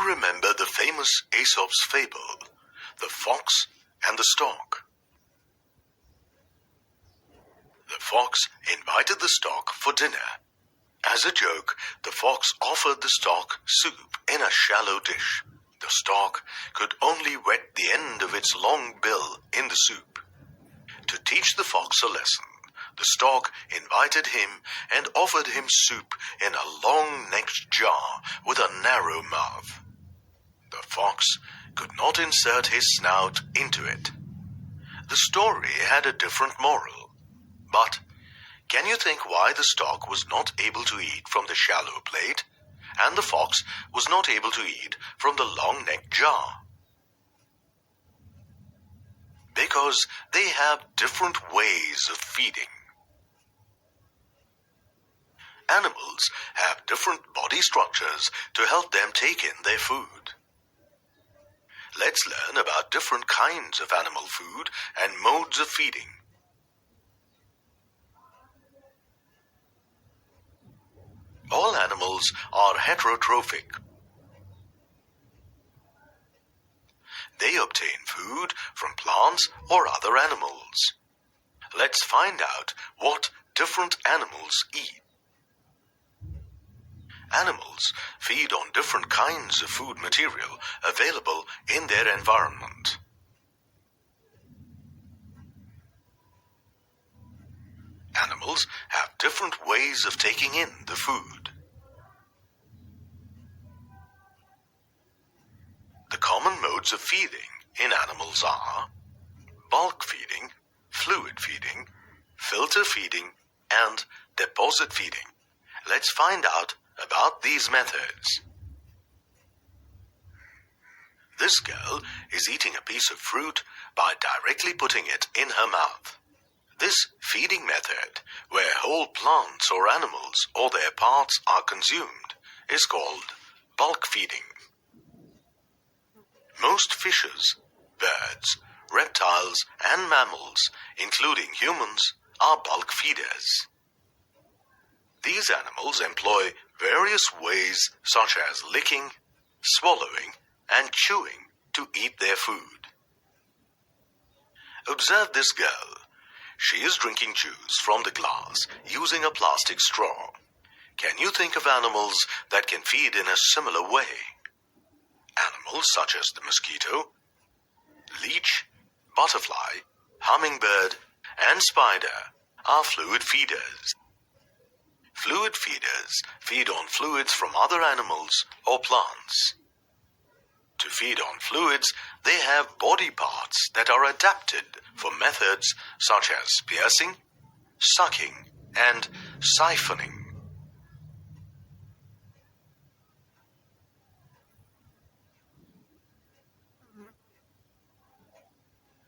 you remember the famous Aesop's fable, The Fox and the Stork? The fox invited the stork for dinner. As a joke, the fox offered the stork soup in a shallow dish. The stork could only wet the end of its long bill in the soup. To teach the fox a lesson, the stork invited him and offered him soup in a long-necked jar with a narrow mouth. The fox could not insert his snout into it. The story had a different moral. But can you think why the stork was not able to eat from the shallow plate, and the fox was not able to eat from the long-necked jar? Because they have different ways of feeding. Animals have different body structures to help them take in their food. Let's learn about different kinds of animal food and modes of feeding. All animals are heterotrophic. They obtain food from plants or other animals. Let's find out what different animals eat. Animals feed on different kinds of food material available in their environment. Animals have different ways of taking in the food. The common modes of feeding in animals are bulk feeding, fluid feeding, filter feeding, and deposit feeding. Let's find out about these methods. This girl is eating a piece of fruit by directly putting it in her mouth. This feeding method, where whole plants or animals or their parts are consumed, is called bulk feeding. Most fishes, birds, reptiles, and mammals, including humans, are bulk feeders. These animals employ various ways such as licking, swallowing, and chewing to eat their food. Observe this girl. She is drinking juice from the glass using a plastic straw. Can you think of animals that can feed in a similar way? Animals such as the mosquito, leech, butterfly, hummingbird, and spider are fluid feeders. Fluid feeders feed on fluids from other animals or plants. To feed on fluids, they have body parts that are adapted for methods such as piercing, sucking, and siphoning.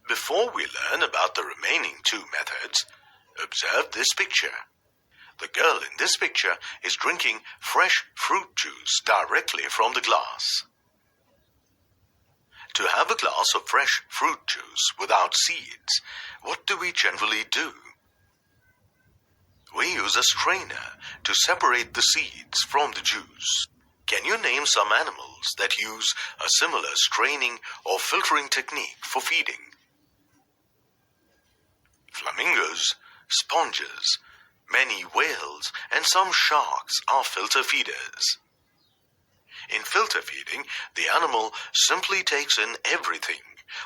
Before we learn about the remaining two methods, observe this picture. The girl in this picture is drinking fresh fruit juice directly from the glass. To have a glass of fresh fruit juice without seeds, what do we generally do? We use a strainer to separate the seeds from the juice. Can you name some animals that use a similar straining or filtering technique for feeding? Flamingos, sponges, many whales, and some sharks are filter feeders. In filter feeding, the animal simply takes in everything,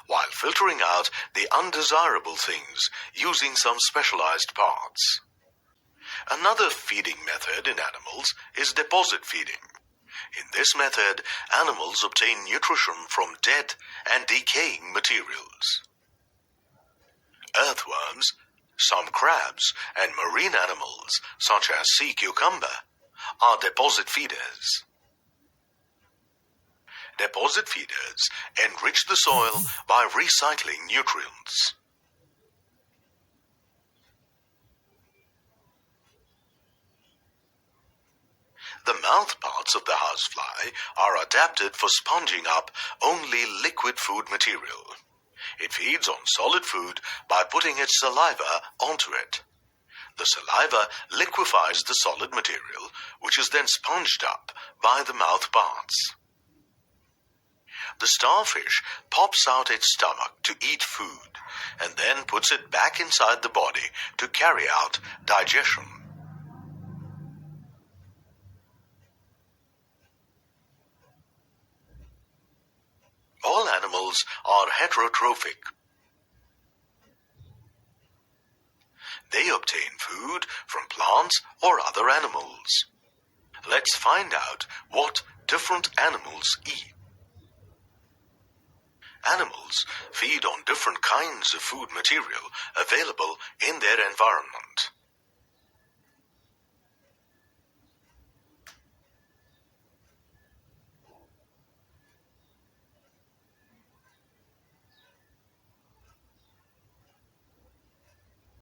while filtering out the undesirable things using some specialized parts. Another feeding method in animals is deposit feeding. In this method, animals obtain nutrition from dead and decaying materials. Earthworms, some crabs, and marine animals, such as sea cucumber, are deposit feeders. Deposit feeders enrich the soil by recycling nutrients. The mouth parts of the housefly are adapted for sponging up only liquid food material. It feeds on solid food by putting its saliva onto it. The saliva liquefies the solid material, which is then sponged up by the mouth parts. The starfish pops out its stomach to eat food and then puts it back inside the body to carry out digestion. All animals are heterotrophic. They obtain food from plants or other animals. Let's find out what different animals eat. Animals feed on different kinds of food material available in their environment.